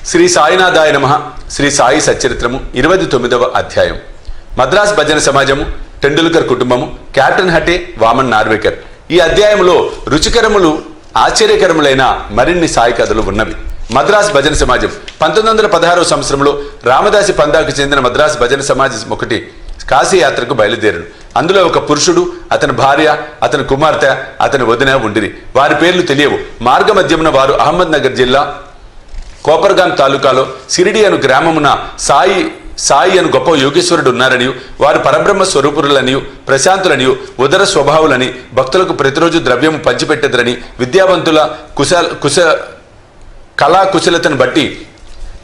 శ్రీ సాయినాథాయ నమః. శ్రీ సాయి సచ్చరిత్రము 29వ అధ్యాయం. మద్రాస్ భజన సమాజము, టెండూల్కర్ కుటుంబము, కెప్టెన్ హటే, వామన్ నార్వేకర్. ఈ అధ్యాయంలో రుచికరములు ఆశ్చర్యకరములైన మరిన్ని సాయి కథలు ఉన్నవి. మద్రాస్ భజన సమాజం 1916వ సంవత్సరంలో రామదాసి పందాకు చెందిన మద్రాస్ భజన సమాజం ఒకటి కాశీ యాత్రకు బయలుదేరను. అందులో ఒక పురుషుడు, అతని భార్య, అతని కుమార్తె, అతని వదిన ఉండిరి. వారి పేర్లు తెలియవు. మార్గ మధ్యమున వారు అహ్మద్ నగర్ జిల్లా కోపర్గాం తాలూకాలో సిరిడి అను గ్రామమున సాయి అను గొప్ప యోగేశ్వరుడు ఉన్నారనియు, వారు పరబ్రహ్మ స్వరూపులనియు, ప్రశాంతులనియు, ఉదర స్వభావులని, భక్తులకు ప్రతిరోజు ద్రవ్యము పంచిపెట్టెదరని, విద్యావంతుల కళా కుశలతను బట్టి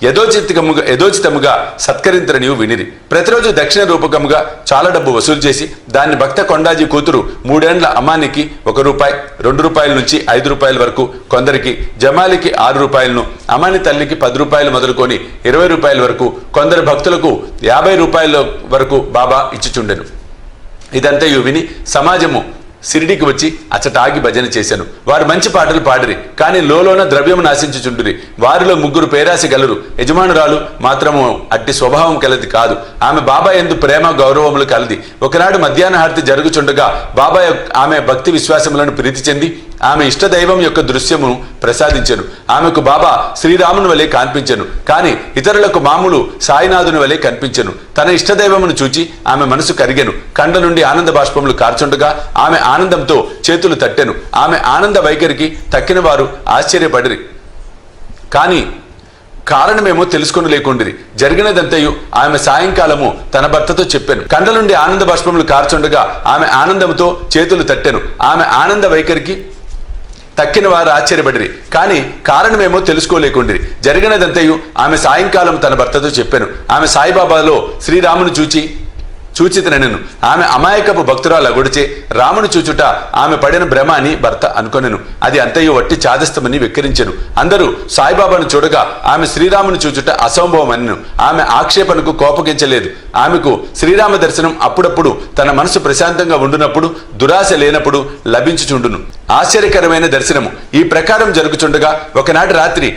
యథోచితముగా సత్కరించరనియు వినిరి. ప్రతిరోజు దక్షిణ రూపకముగా చాలా డబ్బు వసూలు చేసి దాన్ని భక్త కొండాజీ కూతురు 3 ఏండ్ల అమ్మానికి ₹1, ₹2 నుంచి ₹5 వరకు, కొందరికి జమాలికి ₹6, అమ్మాని తల్లికి ₹10 మొదలుకొని ₹20 వరకు, కొందరు భక్తులకు ₹50 వరకు బాబా ఇచ్చిచుండెను. ఇదంతయు విని సమాజము సిరిడికి వచ్చి అచ్చటాగి భజన చేశాను. వారు మంచి పాటలు పాడిరి, కానీ లోలోన ద్రవ్యము నాశించుచుండిరి. వారిలో 3 పేరాసి గలరు. యజమానురాలు మాత్రము అట్టి స్వభావం కలది కాదు. ఆమె బాబా యందు ప్రేమ గౌరవములు కలది. ఒకనాడు మధ్యాహ్న హారతి జరుగుచుండగా బాబా ఆమె భక్తి విశ్వాసములను ప్రీతి చెంది ఆమె ఇష్టదైవం యొక్క దృశ్యమును ప్రసాదించెను. ఆమెకు బాబా శ్రీరాముని వలె కనిపించెను, కానీ ఇతరులకు మామూలు సాయినాథుని వలె కనిపించెను. తన ఇష్టదైవమును చూచి ఆమె మనసు కరిగెను. కండ నుండి ఆనంద బాష్పములు కార్చుండగా ఆమె ఆనందంతో చేతులు తట్టెను. ఆమె ఆనంద వైఖరికి తక్కిన వారు ఆశ్చర్యపడిరి, కానీ కారణమేమో తెలుసుకుని లేకుండిరి. జరిగినదంతయు ఆమె సాయంకాలము తన భర్తతో చెప్పాను. కండ నుండి ఆనంద బాష్పములు కార్చుండగా ఆమె ఆనందంతో చేతులు తట్టెను. ఆమె ఆనంద వైఖరికి తక్కిన వారు ఆశ్చర్యపడిరి, కానీ కారణమేమో తెలుసుకోలేకుండిరి. జరిగినదంతయు ఆమె సాయంకాలం తన భర్తతో చెప్పాను. ఆమె సాయిబాబాలో శ్రీరామును చూచితనెను. ఆమె అమాయకపు భక్తురాలు అగుడిచే రామును చూచుట ఆమె పడిన భ్రమ అని భర్త అనుకొనెను. అది అంతయు వట్టి చాదస్తమని వెక్కిరించెను. అందరూ సాయిబాబాను చూడగా ఆమె శ్రీరామును చూచుట అసంభవమనెను. ఆమె ఆక్షేపణకు కోపగించలేదు. ఆమెకు శ్రీరామ దర్శనం అప్పుడప్పుడు తన మనసు ప్రశాంతంగా ఉండునప్పుడు, దురాశ లేనప్పుడు లభించుచుండును. ఆశ్చర్యకరమైన దర్శనము ఈ ప్రకారం జరుగుచుండగా ఒకనాటి రాత్రి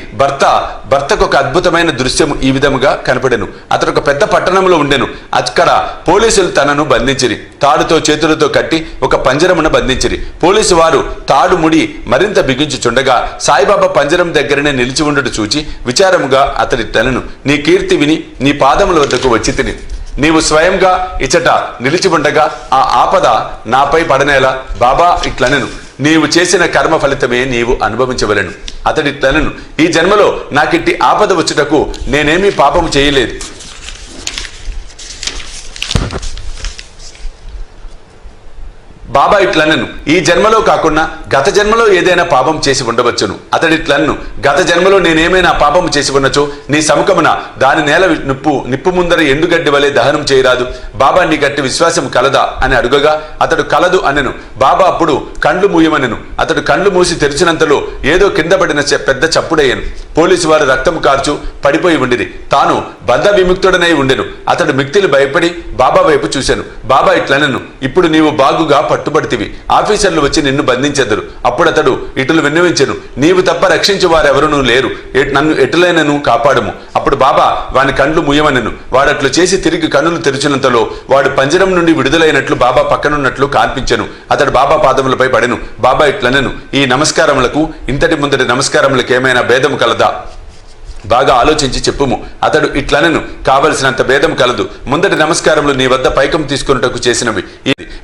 భర్తకు ఒక అద్భుతమైన దృశ్యము ఈ విధముగా కనపడెను. అతడు ఒక పెద్ద పట్టణంలో ఉండెను. అక్కడ పోలీసులు తనను బంధించిరి. తాడుతో చేతులతో కట్టి ఒక పంజరమున బంధించిరి. పోలీసు వారు తాడు ముడి మరింత బిగించుచుండగా సాయిబాబా పంజరం దగ్గరనే నిలిచి ఉండడు చూచి విచారముగా అతడి తనను, నీ కీర్తి విని నీ పాదముల వద్దకు వచ్చి తిని, నీవు స్వయంగా ఇచ్చట నిలిచి ఉండగా ఆ ఆపద నాపై పడనేలా. బాబా ఇట్లనెను, నీవు చేసిన కర్మ ఫలితమే నీవు అనుభవించవలెను. అతడి తనను, ఈ జన్మలో నాకిట్టి ఆపద వచ్చుటకు నేనేమీ పాపము చేయలేదు. బాబా ఇట్లనెను, ఈ జన్మలో కాకుండా గత జన్మలో ఏదైనా పాపం చేసి ఉండవచ్చును. అతడిట్లన్ను, గత జన్మలో నేనేమైనా పాపము చేసి ఉన్నచో నీ సముఖమున దాని నేల నిప్పు ముందర ఎండుగడ్డి వలె దహనం చేయరాదు. బాబా నీ గట్టి విశ్వాసం కలదా అని అడుగగా అతడు కలదు అనెను. బాబా అప్పుడు కండ్లు మూయమనెను. అతడు కండ్లు మూసి తెరిచినంతలో ఏదో కింద పడిన పెద్ద చప్పుడయ్యను. పోలీసు వారు రక్తము కార్చు పడిపోయి ఉండిరి. తాను బంధ విముక్తుడనై ఉండెను. అతడు మిక్తిలు భయపడి బాబా వైపు చూశాను. బాబా ఇట్లనెను, ఇప్పుడు నీవు బాగుగా పట్టుబడితివి. ఆఫీసర్లు వచ్చి నిన్ను బంధించెదరు. అప్పుడు అతడు ఇటులు విన్నవించెను, నీవు తప్ప రక్షించు వారెవరూ లేరు, నన్ను ఎటులైనను కాపాడము. అప్పుడు బాబా వాని కండ్లు ముయ్యమనెను. వాడట్లు చేసి తిరిగి కన్నులు తెరిచినంతలో వాడు పంజరం నుండి విడుదలైనట్లు బాబా పక్కనున్నట్లు కనిపించెను. అతడు బాబా పాదములపై పడెను. బాబా ఇట్లనెను, ఈ నమస్కారములకు ఇంతటి ముందటి నమస్కారములకు ఏమైనా భేదము కలదా? బాగా ఆలోచించి చెప్పుము. అతడు ఇట్లనెను, కావలసినంత భేదం కలదు. ముందటి నమస్కారములు నీ వద్ద పైకం తీసుకున్నటకు చేసినవి.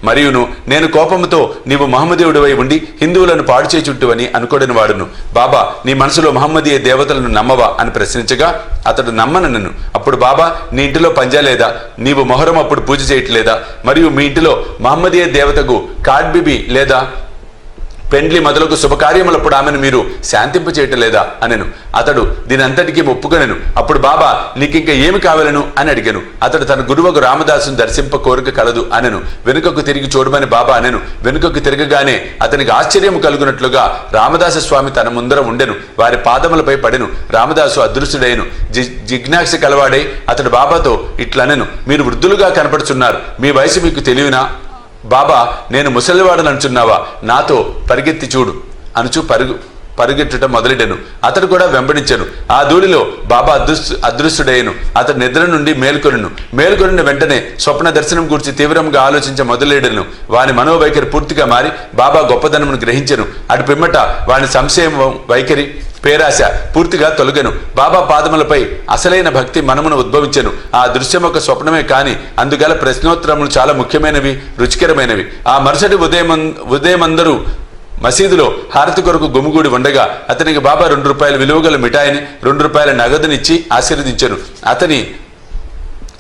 మరియును నేను కోపముతో నీవు మహమ్మదీయుడివై ఉండి హిందువులను పాడు చేచుంటువని అనుకోడని వాడును. బాబా, నీ మనసులో మహమ్మదీయ దేవతలను నమ్మవా అని ప్రశ్నించగా అతడు నమ్మనను. అప్పుడు బాబా, నీ ఇంటిలో పంజా లేదా? నీవు మొహరం అప్పుడు పూజ చేయట్లేదా? మరియు మీ ఇంటిలో మహమ్మదీయ దేవతకు కాడ్బిబి లేదా? పెండ్లి మొదలకు శుభకార్యములప్పుడు ఆమెను మీరు శాంతింప చేయటలేదా అనెను. అతడు దీనంతటికీ ఒప్పుకొనెను. అప్పుడు బాబా, నీకింక ఏమి కావాలను అని అడిగాను. అతడు తన గురువుకు రామదాసును దర్శింప కోరిక కలదు అనెను. వెనుకకు తిరిగి చూడమని బాబా అనెను. వెనుకకు తిరగగానే అతనికి ఆశ్చర్యం కలుగునట్లుగా రామదాస స్వామి తన ముందర ఉండెను. వారి పాదములపై పడెను. రామదాసు అదృశ్యుడైను. జిజ్ఞాస కలవాడై అతడు బాబాతో ఇట్లనెను, మీరు వృద్ధులుగా కనపడుచున్నారు, మీ వయసు మీకు తెలియనా? బాబా, నేను ముసలివాడని అంటున్నావా? నాతో పరిగెత్తి చూడు అనుచు పరుగెట్టుట మొదలెడెను. అతడు కూడా వెంబడించెను. ఆ ధూళిలో బాబా అదృశ్యుడయ్యను. అతడు నిద్ర నుండి మేల్కొనిన వెంటనే స్వప్న దర్శనం గురించి తీవ్రంగా ఆలోచించ మొదలెడెను. వాని మనోవైఖరి పూర్తిగా మారి బాబా గొప్పదనమును గ్రహించెను. అటు పిమ్మట వాని సంశయం వైఖరి పేరాశ పూర్తిగా తొలగెను. బాబా పాదములపై అసలైన భక్తి మనమును ఉద్భవించెను. ఆ దృశ్యం ఒక స్వప్నమే కాని అందుగల ప్రశ్నోత్తరములు చాలా ముఖ్యమైనవి, రుచికరమైనవి. ఆ మరుసటి ఉదయమందరూ మసీదులో హారతి కొరకు గుమిగూడి ఉండగా అతనికి బాబా 2 రూపాయల విలువగల మిఠాయిని 2 రూపాయల నగదునిచ్చి ఆశీర్వదించెను.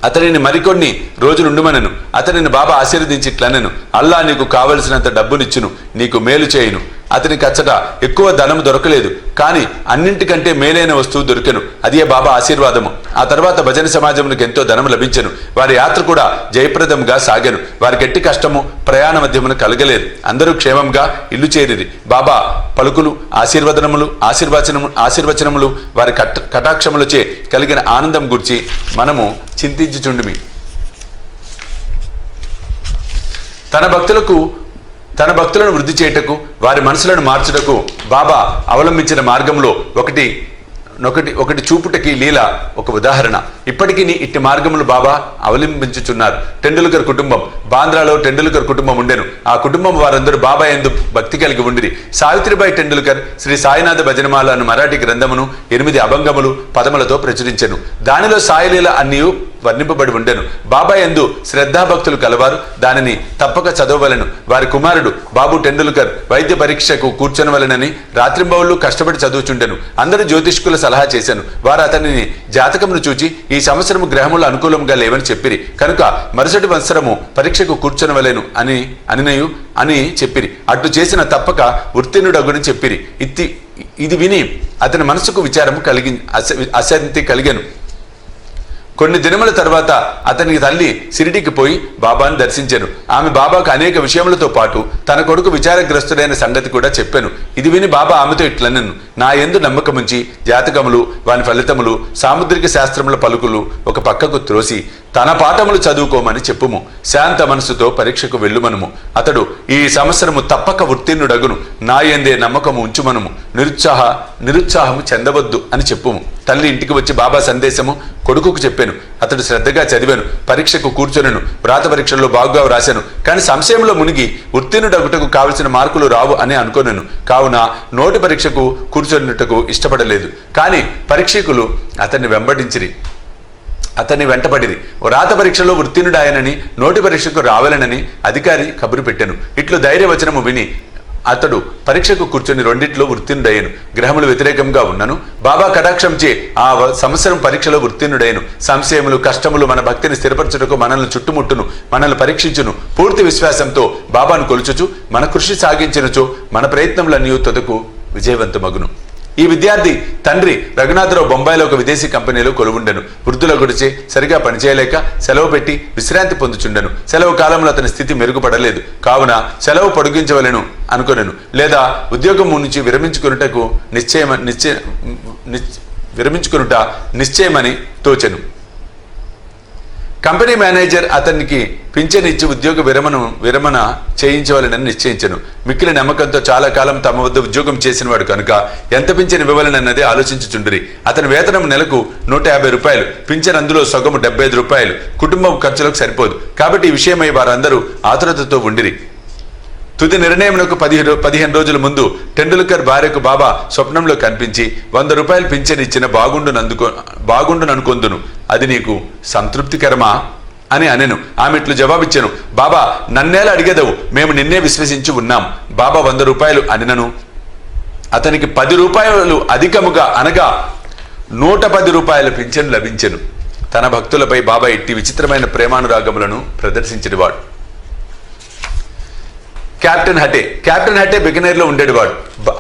అతనిని మరికొన్ని రోజులుండుమనను. అతనిని బాబా ఆశీర్వదించి ఇట్లనెను, అల్లా నీకు కావలసినంత డబ్బునిచ్చును, నీకు మేలు చేయును. అతనికి అచ్చట ఎక్కువ ధనం దొరకలేదు, కానీ అన్నింటికంటే మేలైన వస్తువు దొరికెను. అదే బాబా ఆశీర్వాదము. ఆ తర్వాత భజన సమాజమునికి ఎంతో ధనం లభించెను. వారి యాత్ర కూడా జయప్రదంగా సాగెను. వారికి ఎట్టి కష్టము ప్రయాణ మధ్యమును కలగలేదు. అందరూ క్షేమంగా ఇల్లు చేరిరి. బాబా పలుకులు, ఆశీర్వచనములు వారి కటాక్షములచే కలిగిన ఆనందం గురించి మనము చింతించుచుండిమి. తన భక్తులను వృద్ధి చేయుటకు, వారి మనసులను మార్చుటకు బాబా అవలంబించిన మార్గంలో ఒకటి చూపుటకి లీల ఒక ఉదాహరణ. ఇప్పటికీ ఇట్టి మార్గములు బాబా అవలంబించుచున్నారు. టెండూల్కర్ కుటుంబం, బాంద్రాలో టెండూల్కర్ కుటుంబం ఉండెను. ఆ కుటుంబం వారందరూ బాబా యందు భక్తి కలిగి ఉండిరి. సావిత్రిబాయి టెండూల్కర్ శ్రీ సాయినాథ భజనమాల అను మరాఠీ గ్రంథమును 8 అభంగములు పదములతో ప్రచురించెను. దానిలో సాయిలీల అన్నీ వర్ణింపబడి ఉండెను. బాబా యందు శ్రద్ధాభక్తులు కలవారు దానిని తప్పక చదవవలెను. వారి కుమారుడు బాబు టెండూల్కర్ వైద్య పరీక్షకు కూర్చొనవలెనని రాత్రింబవళ్లు కష్టపడి చదువుచుండెను. అందరూ జ్యోతిష్కుల సలహా చేశాను. వారు అతనిని జాతకమును చూచి ఈ సంవత్సరము గ్రహములు అనుకూలంగా లేవని చెప్పిరి. కనుక మరుసటి సంవత్సరము పరీక్షకు కూర్చొనవలెను అని చెప్పిరి. అట్లు చేసిన తప్పక ఉత్తీర్ణుడగుని చెప్పిరి. ఇది విని అతని మనసుకు విచారము అశాంతి కలిగెను. కొన్ని దినముల తర్వాత అతనికి తల్లి షిరిడీకి పోయి బాబాను దర్శించెను. ఆమె బాబాకు అనేక విషయములతో పాటు తన కొడుకు విచారగ్రస్తుడైన సంగతి కూడా చెప్పాను. ఇది విని బాబా ఆమెతో ఇట్లనెను, నా యందు నమ్మకముంచి జాతకములు, వాని ఫలితములు, సాముద్రిక శాస్త్రముల పలుకులు ఒక పక్కకు త్రోసి తన పాఠములు చదువుకోమని చెప్పుము. శాంత మనసుతో పరీక్షకు వెళ్ళుమనుము. అతడు ఈ సంవత్సరము తప్పక ఉత్తీర్ణుడగును. నా యందే నమ్మకము ఉంచుమనుము. నిరుత్సాహము చెందవద్దు అని చెప్పుము. తల్లి ఇంటికి వచ్చి బాబా సందేశము కొడుకుకు చెప్పాను. అతడు శ్రద్ధగా చదివాను. పరీక్షకు కూర్చొనెను. వ్రాత పరీక్షల్లో బాగుగా వ్రాశాను. కానీ సంశయంలో మునిగి ఉత్తీర్ణుడగుటకు కావలసిన మార్కులు రావు అని అనుకోనెను. కావున నోటి పరీక్షకు కూర్చొనుటకు ఇష్టపడలేదు. కానీ పరీక్షకులు అతన్ని వెంటపడిరి. వ్రాత పరీక్షలో ఉత్తీర్ణుడాయనని, నోటి పరీక్షకు రావాలనని అధికారి కబురు పెట్టాను. ఇట్లు ధైర్యవచనము విని అతడు పరీక్షకు కూర్చొని 2 ఉత్తీర్ణుడయ్యను. గ్రహములు వ్యతిరేకంగా ఉన్నను బాబా కటాక్షంచే ఆ సంవత్సరం పరీక్షలో ఉత్తీర్ణుడయ్యను. సంశయములు, కష్టములు మన భక్తిని స్థిరపరచుటకు మనల్ని చుట్టుముట్టును, మనల్ని పరీక్షించును. పూర్తి విశ్వాసంతో బాబాను కొలుచుచు మన కృషి సాగించినచో మన ప్రయత్నములన్నీ తుదకు విజయవంతమగును. ఈ విద్యార్థి తండ్రి రఘునాథరావు బొంబాయిలో ఒక విదేశీ కంపెనీలో కొలువుండెను. వృద్ధుల గుడిచే సరిగా పనిచేయలేక సెలవు పెట్టి విశ్రాంతి పొందుచుండెను. సెలవు కాలంలో అతని స్థితి మెరుగుపడలేదు. కావున సెలవు పొడిగించవలెను అనుకొనెను. లేదా ఉద్యోగం నుంచి విరమించుకునుట నిశ్చయమని తోచెను. కంపెనీ మేనేజర్ అతనికి పింఛన్ ఇచ్చి ఉద్యోగ విరమణ చేయించవాలని నిశ్చయించను. మిక్కిలి నమ్మకంతో చాలా కాలం తమ వద్ద ఉద్యోగం చేసిన వాడు కనుక ఎంత పింఛన్ ఇవ్వవాలన్నది ఆలోచించుచుండ్రి. అతని వేతనం నెలకు 150 రూపాయలు. పింఛన్ అందులో సగము 75 రూపాయలు. కుటుంబం ఖర్చులకు సరిపోదు. కాబట్టి ఈ విషయమై వారందరూ ఆతురతతో ఉండిరి. తుది నిర్ణయమునకు 15 రోజుల ముందు టెండూల్కర్ భార్యకు బాబా స్వప్నంలో కనిపించి 100 రూపాయలు పింఛన్ ఇచ్చిన బాగుండుననుకొందును. అది నీకు సంతృప్తికరమా అని అనెను. ఆమె ఇట్లు జవాబిచ్చెను, బాబా నన్నేలా అడిగేదవు, మేము నిన్నే విశ్వసించి ఉన్నాం. బాబా 100 రూపాయలు అనినను అతనికి 10 రూపాయలు అధికముగా అనగా 110 రూపాయల పింఛను లభించెను. తన భక్తులపై బాబా ఇట్టి విచిత్రమైన ప్రేమానురాగములను ప్రదర్శించినవాడు. కెప్టెన్ హటే బికనేర్లో ఉండేవాడు.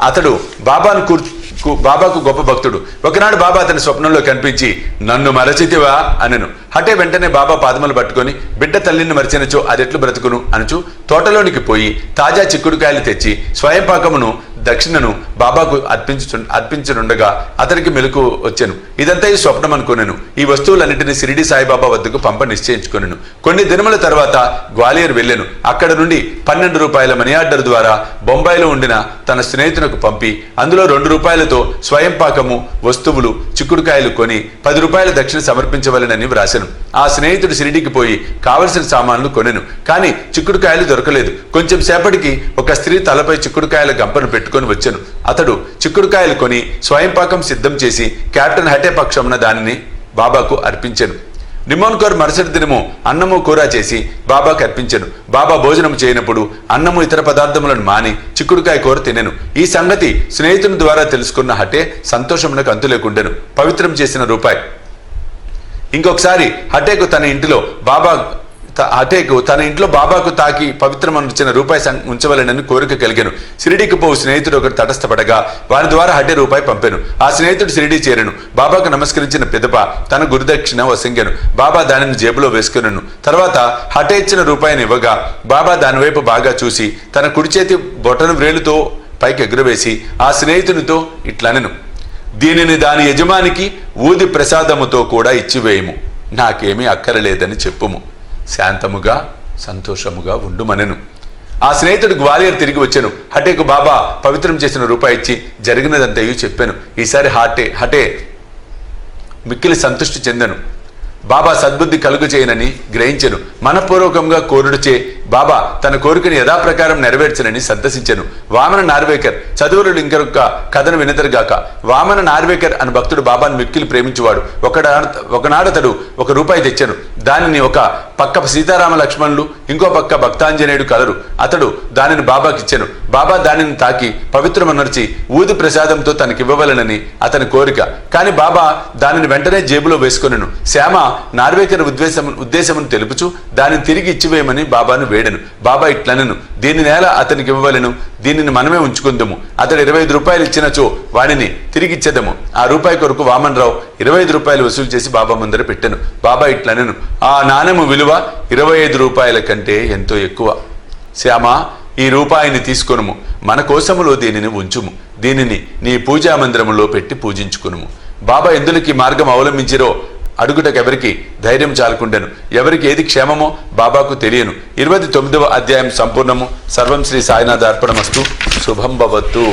అతడు బాబాకు గొప్ప భక్తుడు. ఒకనాడు బాబా అతని స్వప్నంలో కనిపించి నన్ను మరచితివా అనెను. హటే వెంటనే బాబా పాదములు పట్టుకొని బిడ్డ తల్లిని మరిచినచో అదెట్లు బ్రతుకును అనుచు తోటలోనికి పోయి తాజా చిక్కుడుకాయలు తెచ్చి స్వయం పాకమును దక్షిణను బాబాకు అర్పించనుండగా అతనికి మెలకు వచ్చాను. ఇదంతా ఈ స్వప్నం అనుకున్నాను. ఈ వస్తువులన్నింటినీ షిరిడి సాయిబాబా వద్దకు పంప నిశ్చయించుకున్నాను. కొన్ని దినముల తర్వాత గ్వాలియర్ వెళ్ళాను. అక్కడ నుండి 12 రూపాయల మనీ ఆర్డర్ ద్వారా బొంబాయిలో ఉండిన తన స్నేహితునకు పంపి అందులో 2 రూపాయలతో స్వయం పాకము వస్తువులు చిక్కుడుకాయలు కొని 10 రూపాయల దక్షిణ సమర్పించవలెనని వ్రాశాను. ఆ స్నేహితుడు షిరిడికి పోయి కావలసిన సామాన్లు కొనెను. కానీ చిక్కుడుకాయలు దొరకలేదు. కొంచెం సేపటికి ఒక స్త్రీ తలపై చిక్కుడుకాయల గంపను పెట్టుకొని వచ్చాను. అతడు చిక్కుడుకాయలు కొని స్వయం పాకం సిద్ధం చేసి కెప్టెన్ హటే పక్షమున దానిని బాబాకు అర్పించాను. నిమోన్కర్ మరుసటి దినము అన్నము కూర చేసి బాబాకు అర్పించాను. బాబా భోజనం చేయనప్పుడు అన్నము ఇతర పదార్థములను మాని చిక్కుడుకాయ కూర తినెను. ఈ సంగతి స్నేహితుని ద్వారా తెలుసుకున్న హటే సంతోషమునకు అంతు లేకుండెను. పవిత్రం చేసిన రూపాయి. ఇంకొకసారి హటేకు తన ఇంట్లో బాబాకు తాకి పవిత్రమనిచ్చిన రూపాయి ఉంచవలెనని కోరిక కలిగాను. షిరిడీకి పోవు స్నేహితుడు ఒకరు తటస్థపడగా వారి ద్వారా హటే రూపాయి పంపాను. ఆ స్నేహితుడు షిరిడీ చేరాను. బాబాకు నమస్కరించిన పిదప తన గురుదక్షిణ వసంగాను. బాబా దానిని జేబులో వేసుకున్నాను. తర్వాత హటే ఇచ్చిన రూపాయిని ఇవ్వగా బాబా దానివైపు బాగా చూసి తన కుడి చేతి బొటను వ్రేలుతో పైకి ఎగురవేసి ఆ స్నేహితునితో ఇట్లనెను, దీనిని దాని యజమానికి ఊది ప్రసాదముతో కూడా ఇచ్చివేయము, నాకేమీ అక్కరలేదని చెప్పుము, శాంతముగా సంతోషముగా ఉండుమనెను. ఆ స్నేహితుడు గ్వాలియర్ తిరిగి వచ్చాను. హటేకు బాబా పవిత్రం చేసిన రూపాయి ఇచ్చి జరిగినదంతయు చెప్పాను. ఈసారి హటే మిక్కిలి సంతృష్టి చెందను. బాబా సద్బుద్ధి కలుగు చేయనని గ్రహించెను. మనపూర్వకంగా కోరుడుచే బాబా తన కోరికను యథాప్రకారం నెరవేర్చనని సంతసించెను. వామన నార్వేకర్ చదువులు ఇంకొక కథను వినతరుగాక. వామన నార్వేకర్ అని భక్తుడు బాబాను మిక్కిలి ప్రేమించువాడు. ఒకనాడతడు 1 రూపాయి తెచ్చాను. దానిని ఒక పక్క సీతారామ లక్ష్మణులు ఇంకో పక్క భక్తాంజనేయుడు కలరు. అతడు దానిని బాబాకిచ్చాను. బాబా దానిని తాకి పవిత్రమనర్చి ఊది ప్రసాదంతో తనకివ్వవలనని అతని కోరిక. కాని బాబా దానిని వెంటనే జేబులో వేసుకొనెను. శ్యామ నార్వేకర్ ఉద్దేశమును తెలుపుచు దానిని తిరిగి ఇచ్చివేయమని బాబాను వేడెను. బాబా ఇట్లనెను, దీని నేల అతనికి ఇవ్వవలెను, దీనిని మనమే ఉంచుకుందము. అతడు 25 రూపాయలు ఇచ్చినచో వాడిని తిరిగిచ్చేదము. ఆ రూపాయి కొరకు వామన్ రావు 25 రూపాయలు వసూలు చేసి బాబా ముందర పెట్టెను. బాబా ఇట్లనెను, ఆ నాణెము విలువ 25 రూపాయల కంటే ఎంతో ఎక్కువ. శ్యామ, ఈ రూపాయిని తీసుకొనుము, మన కోసములో దీనిని ఉంచుము, దీనిని నీ పూజా మందిరములో పెట్టి పూజించుకునుము. బాబా ఎందులకి మార్గం అవలంబించిరో అడుగుటకెవరికి ధైర్యం చాలుకుండెను. ఎవరికి ఏది క్షేమమో బాబాకు తెలియను. 29వ అధ్యాయం సంపూర్ణము. సర్వం శ్రీ సాయినాథ అర్పణమస్తు. శుభం భవత్తు.